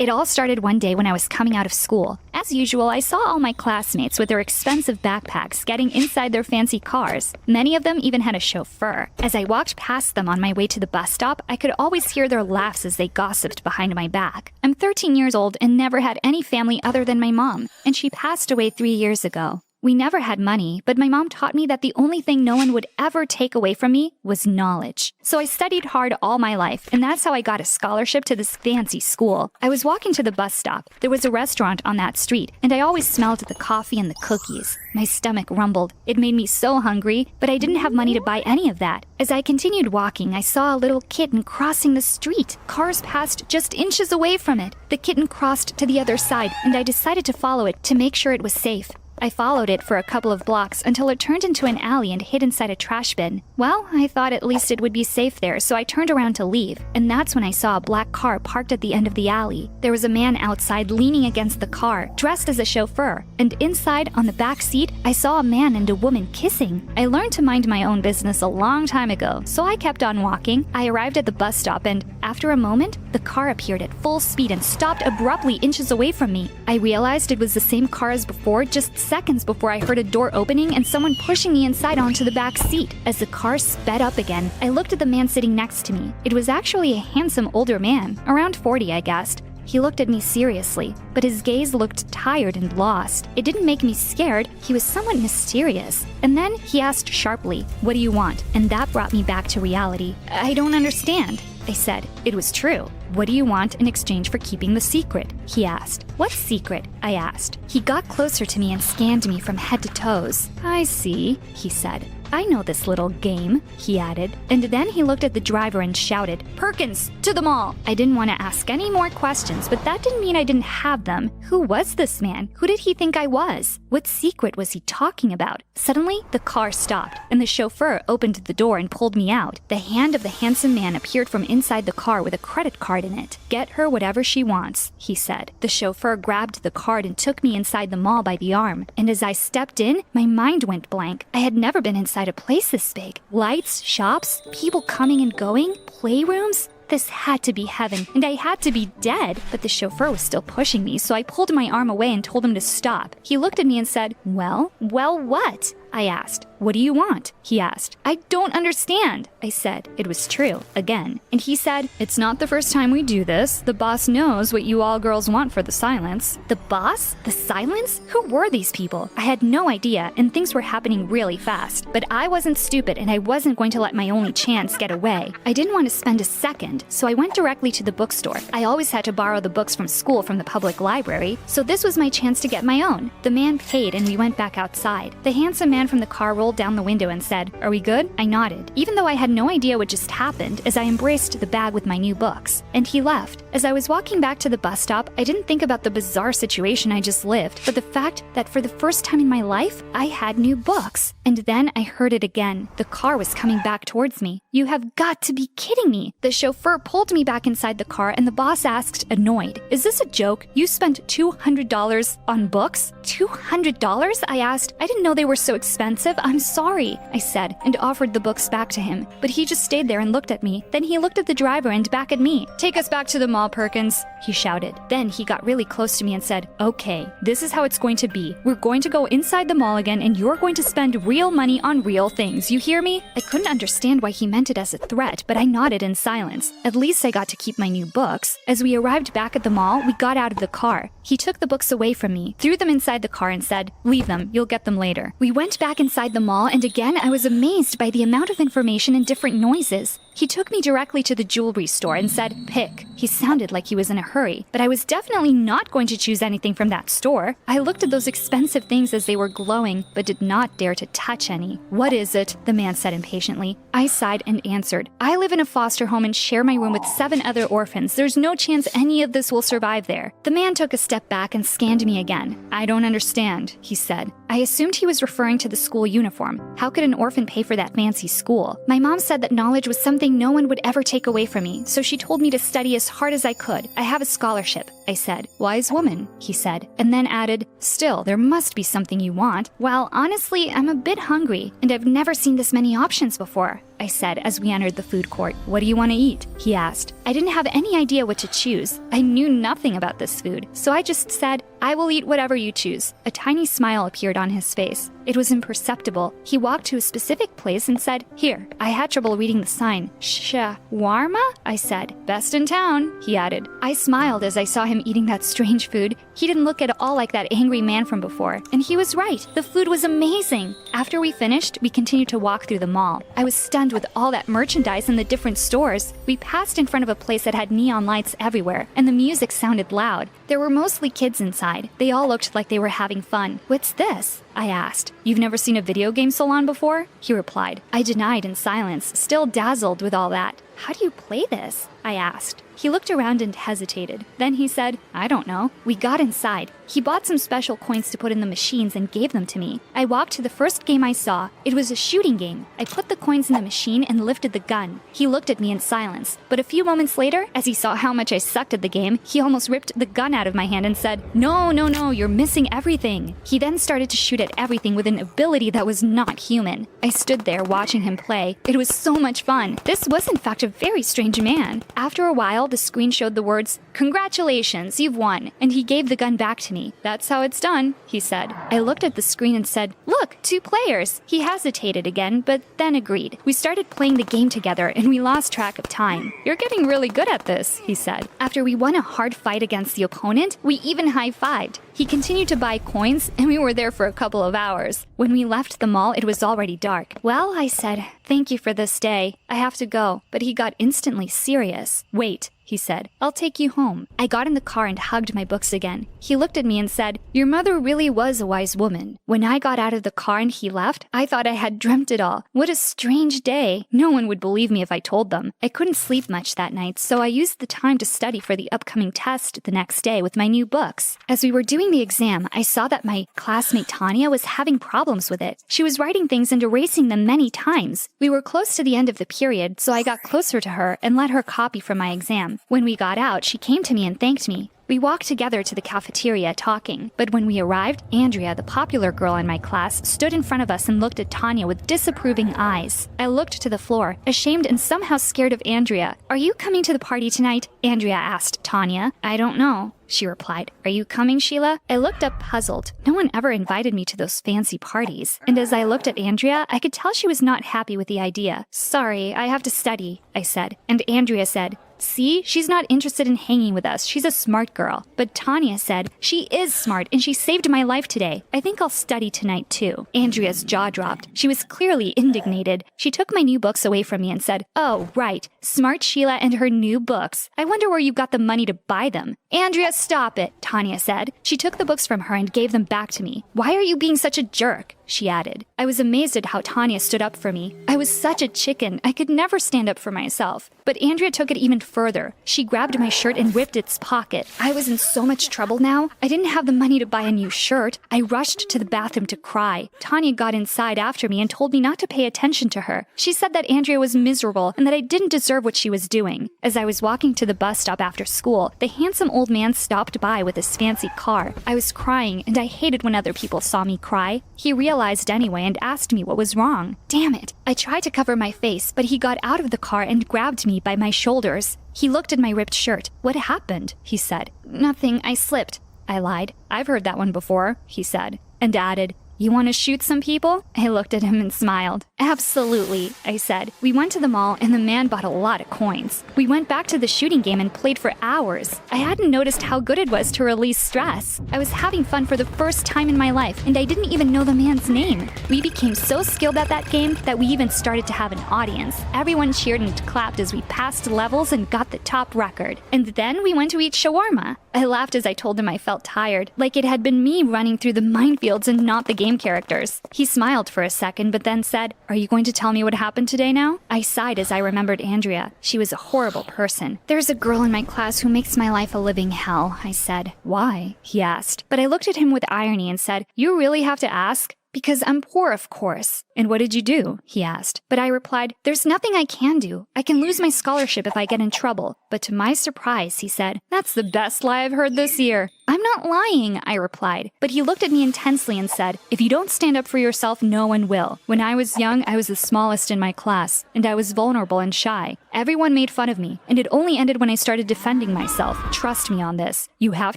It all started one day when I was coming out of school. As usual, I saw all my classmates with their expensive backpacks getting inside their fancy cars. Many of them even had a chauffeur. As I walked past them on my way to the bus stop, I could always hear their laughs as they gossiped behind my back. I'm 13 years old and never had any family other than my mom, and she passed away 3 years ago. We never had money, but my mom taught me that the only thing no one would ever take away from me was knowledge. So I studied hard all my life, and that's how I got a scholarship to this fancy school. I was walking to the bus stop. There was a restaurant on that street, and I always smelled the coffee and the cookies. My stomach rumbled. It made me so hungry, but I didn't have money to buy any of that. As I continued walking, I saw a little kitten crossing the street. Cars passed just inches away from it. The kitten crossed to the other side, and I decided to follow it to make sure it was safe. I followed it for a couple of blocks until it turned into an alley and hid inside a trash bin. Well, I thought at least it would be safe there, so I turned around to leave. And that's when I saw a black car parked at the end of the alley. There was a man outside leaning against the car, dressed as a chauffeur. And inside, on the back seat, I saw a man and a woman kissing. I learned to mind my own business a long time ago, so I kept on walking. I arrived at the bus stop and, after a moment, the car appeared at full speed and stopped abruptly inches away from me. I realized it was the same car as before, just seconds before I heard a door opening and someone pushing me inside onto the back seat. As the car sped up again, I looked at the man sitting next to me. It was actually a handsome older man, around 40 I guessed. He looked at me seriously, but his gaze looked tired and lost. It didn't make me scared, he was somewhat mysterious. And then he asked sharply, "What do you want?" And that brought me back to reality. "I don't understand," I said. It was true. "What do you want in exchange for keeping the secret?" he asked. "What secret?" I asked. He got closer to me and scanned me from head to toes. "I see," he said. "I know this little game," he added. And then he looked at the driver and shouted, "Perkins, to the mall!" I didn't want to ask any more questions, but that didn't mean I didn't have them. Who was this man? Who did he think I was? What secret was he talking about? Suddenly, the car stopped, and the chauffeur opened the door and pulled me out. The hand of the handsome man appeared from inside the car with a credit card in it. "Get her whatever she wants," he said. The chauffeur grabbed the card and took me inside the mall by the arm. And as I stepped in, my mind went blank. I had never been inside a place this big. Lights, shops, people coming and going, playrooms. This had to be heaven, and I had to be dead. But the chauffeur was still pushing me, so I pulled my arm away and told him to stop. He looked at me and said, Well, what?" I asked. "What do you want?" he asked. "I don't understand," I said. It was true, again. And he said, "It's not the first time we do this. The boss knows what you all girls want for the silence." The boss? The silence? Who were these people? I had no idea, and things were happening really fast. But I wasn't stupid, and I wasn't going to let my only chance get away. I didn't want to spend a second, so I went directly to the bookstore. I always had to borrow the books from school from the public library, so this was my chance to get my own. The man paid, and we went back outside. The handsome man from the car rolled down the window and said, "Are we good?" I nodded, even though I had no idea what just happened, as I embraced the bag with my new books. And he left. As I was walking back to the bus stop, I didn't think about the bizarre situation I just lived, but the fact that for the first time in my life, I had new books. And then I heard it again. The car was coming back towards me. "You have got to be kidding me." The chauffeur pulled me back inside the car, and the boss asked, annoyed, "Is this a joke? You spent $200 on books?" $200? I asked. "I didn't know they were so expensive. I'm sorry," I said, and offered the books back to him. But he just stayed there and looked at me. Then he looked at the driver and back at me. "Take us back to the mall, Perkins," he shouted. Then he got really close to me and said, "Okay, this is how it's going to be. We're going to go inside the mall again, and you're going to spend real money on real things. You hear me?" I couldn't understand why he meant it as a threat, but I nodded in silence. At least I got to keep my new books. As we arrived back at the mall, we got out of the car. He took the books away from me, threw them inside the car, and said, "Leave them. You'll get them later." We went back inside the mall, and again I was amazed by the amount of information and different noises. He took me directly to the jewelry store and said, "Pick." He sounded like he was in a hurry, but I was definitely not going to choose anything from that store. I looked at those expensive things as they were glowing, but did not dare to touch any. "What is it?" the man said impatiently. I sighed and answered, "I live in a foster home and share my room with 7 other orphans. There's no chance any of this will survive there." The man took a step back and scanned me again. "I don't understand," he said. I assumed he was referring to the school uniform. How could an orphan pay for that fancy school? My mom said that knowledge was something no one would ever take away from me, so she told me to study as hard as I could. "I have a scholarship," I said. Wise woman, he said, and then added, still, there must be something you want. Well, honestly, I'm a bit hungry, and I've never seen this many options before, I said as we entered the food court. What do you want to eat? He asked. I didn't have any idea what to choose. I knew nothing about this food, so I just said, I will eat whatever you choose. A tiny smile appeared on his face. It was imperceptible. He walked to a specific place and said, here. I had trouble reading the sign. Shawarma? I said. Best in town, he added. I smiled as I saw him eating that strange food. He didn't look at all like that angry man from before, and he was right. The food was amazing. After we finished, we continued to walk through the mall. I was stunned with all that merchandise in the different stores. We passed in front of a place that had neon lights everywhere, and the music sounded loud. There were mostly kids inside. They all looked like they were having fun. What's this? I asked. You've never seen a video game salon before? He replied. I denied in silence, still dazzled with all that. How do you play this? I asked. He looked around and hesitated. Then he said, I don't know. We got inside. He bought some special coins to put in the machines and gave them to me. I walked to the first game I saw. It was a shooting game. I put the coins in the machine and lifted the gun. He looked at me in silence. But a few moments later, as he saw how much I sucked at the game, he almost ripped the gun out of my hand and said, No, you're missing everything. He then started to shoot at everything with an ability that was not human. I stood there watching him play. It was so much fun. This was in fact a very strange man. After a while, the screen showed the words, Congratulations, you've won, and he gave the gun back to me. That's how it's done, he said. I looked at the screen and said, Look, 2 players. He hesitated again, but then agreed. We started playing the game together, and we lost track of time. You're getting really good at this, he said. After we won a hard fight against the opponent, we even high-fived. He continued to buy coins, and we were there for a couple of hours. When we left the mall, it was already dark. Well, I said, thank you for this day. I have to go. But he got instantly serious. Wait, he said. I'll take you home. I got in the car and hugged my books again. He looked at me and said, Your mother really was a wise woman. When I got out of the car and he left, I thought I had dreamt it all. What a strange day. No one would believe me if I told them. I couldn't sleep much that night, so I used the time to study for the upcoming test the next day with my new books. As we were doing the exam, I saw that my classmate Tanya was having problems with it. She was writing things and erasing them many times. We were close to the end of the period, so I got closer to her and let her copy from my exam. When we got out, she came to me and thanked me. We walked together to the cafeteria talking, but when we arrived, Andrea, the popular girl in my class, stood in front of us and looked at Tanya with disapproving eyes. I looked to the floor, ashamed and somehow scared of Andrea. Are you coming to the party tonight? Andrea asked Tanya. I don't know, she replied. Are you coming, Sheila? I looked up puzzled. No one ever invited me to those fancy parties. And as I looked at Andrea, I could tell she was not happy with the idea. Sorry, I have to study, I said. And Andrea said, See, she's not interested in hanging with us. She's a smart girl. But Tanya said, she is smart and she saved my life today. I think I'll study tonight too. Andrea's jaw dropped. She was clearly indignated. She took my new books away from me and said, Oh, right. Smart Sheila and her new books. I wonder where you got the money to buy them. Andrea, stop it, Tanya said. She took the books from her and gave them back to me. Why are you being such a jerk? She added. I was amazed at how Tanya stood up for me. I was such a chicken. I could never stand up for myself. But Andrea took it even further. She grabbed my shirt and ripped its pocket. I was in so much trouble now. I didn't have the money to buy a new shirt. I rushed to the bathroom to cry. Tanya got inside after me and told me not to pay attention to her. She said that Andrea was miserable and that I didn't deserve what she was doing. As I was walking to the bus stop after school, the handsome old man stopped by with his fancy car. I was crying and I hated when other people saw me cry. He realized anyway and asked me what was wrong. Damn it. I tried to cover my face, but he got out of the car and grabbed me by my shoulders. He looked at my ripped shirt. What happened? He said. Nothing, I slipped. I lied. I've heard that one before, he said, and added, You want to shoot some people? I looked at him and smiled. Absolutely, I said. We went to the mall and the man bought a lot of coins. We went back to the shooting game and played for hours. I hadn't noticed how good it was to release stress. I was having fun for the first time in my life and I didn't even know the man's name. We became so skilled at that game that we even started to have an audience. Everyone cheered and clapped as we passed levels and got the top record. And then we went to eat shawarma. I laughed as I told him I felt tired, like it had been me running through the minefields and not the game characters. He smiled for a second, but then said, Are you going to tell me what happened today now? I sighed as I remembered Andrea. She was a horrible person. There's a girl in my class who makes my life a living hell, I said. Why? He asked. But I looked at him with irony and said, You really have to ask? Because I'm poor, of course. And what did you do? He asked. But I replied, there's nothing I can do. I can lose my scholarship if I get in trouble. But to my surprise, he said, that's the best lie I've heard this year. I'm not lying, I replied. But he looked at me intensely and said, if you don't stand up for yourself, no one will. When I was young, I was the smallest in my class, and I was vulnerable and shy. Everyone made fun of me, and it only ended when I started defending myself. Trust me on this. You have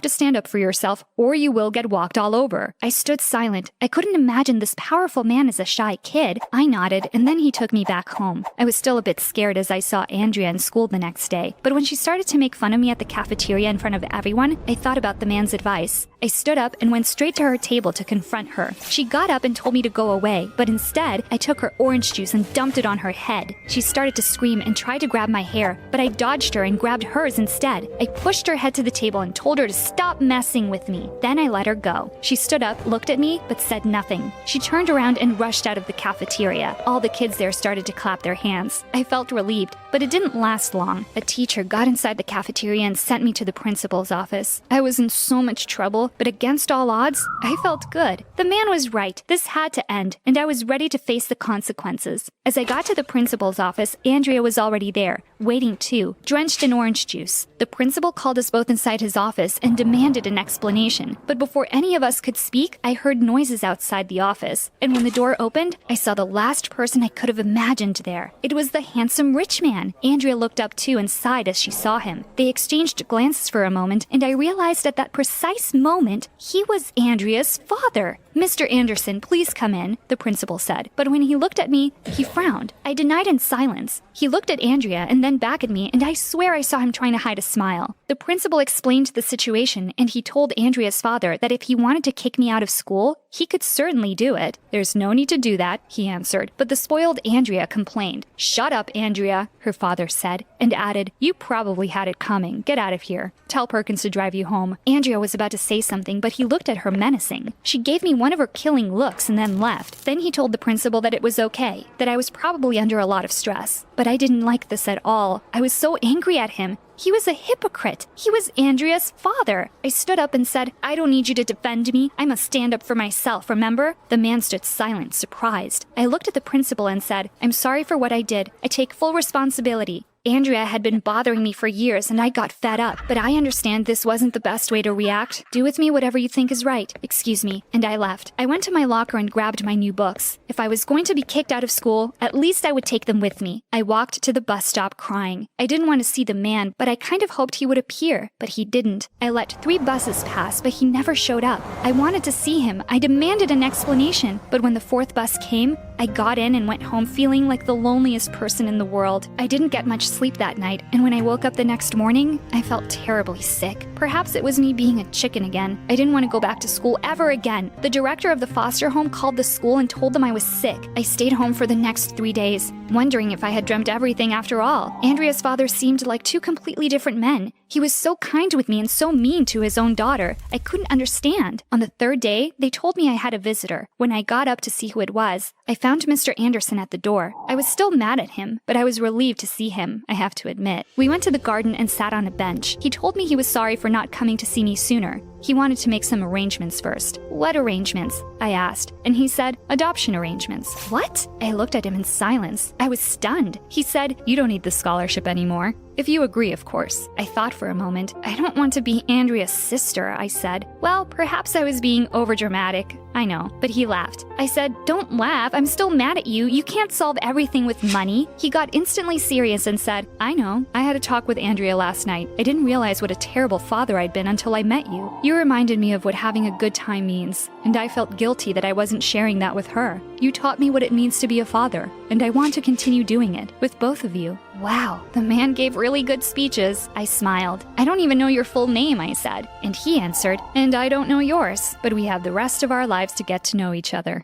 to stand up for yourself, or you will get walked all over. I stood silent. I couldn't imagine this powerful man as a shy kid. I nodded, and then he took me back home. I was still a bit scared as I saw Andrea in school the next day, but when she started to make fun of me at the cafeteria in front of everyone, I thought about the man's advice. I stood up and went straight to her table to confront her. She got up and told me to go away, but instead, I took her orange juice and dumped it on her head. She started to scream and tried to grab my hair, but I dodged her and grabbed hers instead. I pushed her head to the table and told her to stop messing with me. Then I let her go. She stood up, looked at me, but said nothing. She turned around and rushed out of the cafeteria. All the kids there started to clap their hands. I felt relieved, but it didn't last long. A teacher got inside the cafeteria and sent me to the principal's office. I was in so much trouble, but against all odds, I felt good. The man was right. This had to end, and I was ready to face the consequences. As I got to the principal's office, Andrea was already there, waiting too, drenched in orange juice. The principal called us both inside his office and demanded an explanation. But before any of us could speak, I heard noises outside the office. And when the door opened, I saw the last person I could have imagined there. It was the handsome rich man. Andrea looked up too and sighed as she saw him. They exchanged glances for a moment, and I realized at that precise moment, he was Andrea's father. Mr. Anderson, please come in, the principal said. But when he looked at me, he frowned. I denied in silence. He looked at Andrea and then back at me, and I swear I saw him trying to hide a smile. The principal explained the situation, and he told Andrea's father that if he wanted to kick me out of school, he could certainly do it. There's no need to do that, he answered. But the spoiled Andrea complained. Shut up, Andrea, her father said, and added, you probably had it coming. Get out of here. Tell Perkins to drive you home. Andrea was about to say something, but he looked at her menacing. She gave me one of her killing looks and then left. Then he told the principal that it was okay, that I was probably under a lot of stress. But I didn't like this at all. I was so angry at him. He was a hypocrite. He was Andrea's father. I stood up and said, I don't need you to defend me. I must stand up for myself, remember? The man stood silent, surprised. I looked at the principal and said, I'm sorry for what I did. I take full responsibility. Andrea had been bothering me for years and I got fed up, but I understand this wasn't the best way to react. Do with me whatever you think is right. Excuse me. And I left. I went to my locker and grabbed my new books. If I was going to be kicked out of school, at least I would take them with me. I walked to the bus stop crying. I didn't want to see the man, but I kind of hoped he would appear, but he didn't. I let 3 buses pass, but he never showed up. I wanted to see him. I demanded an explanation, but when the 4th bus came, I got in and went home feeling like the loneliest person in the world. I didn't get much sleep that night, and when I woke up the next morning, I felt terribly sick. Perhaps it was me being a chicken again. I didn't want to go back to school ever again. The director of the foster home called the school and told them I was sick. I stayed home for the next 3 days, wondering if I had dreamt everything after all. Andrea's father seemed like 2 completely different men. He was so kind with me and so mean to his own daughter. I couldn't understand. On the 3rd day, they told me I had a visitor. When I got up to see who it was, I found Mr. Anderson at the door. I was still mad at him, but I was relieved to see him, I have to admit. We went to the garden and sat on a bench. He told me he was sorry for not coming to see me sooner. He wanted to make some arrangements first. What arrangements? I asked, and he said, adoption arrangements. What? I looked at him in silence. I was stunned. He said, you don't need the scholarship anymore. If you agree, of course. I thought for a moment. I don't want to be Andrea's sister, I said. Well, perhaps I was being overdramatic. I know, but he laughed. I said, don't laugh. I'm still mad at you. You can't solve everything with money. He got instantly serious and said, I know. I had a talk with Andrea last night. I didn't realize what a terrible father I'd been until I met you. You reminded me of what having a good time means, and I felt guilty that I wasn't sharing that with her. You taught me what it means to be a father, and I want to continue doing it with both of you. Wow, the man gave really good speeches. I smiled. I don't even know your full name, I said. And he answered, and I don't know yours, but we have the rest of our lives to get to know each other.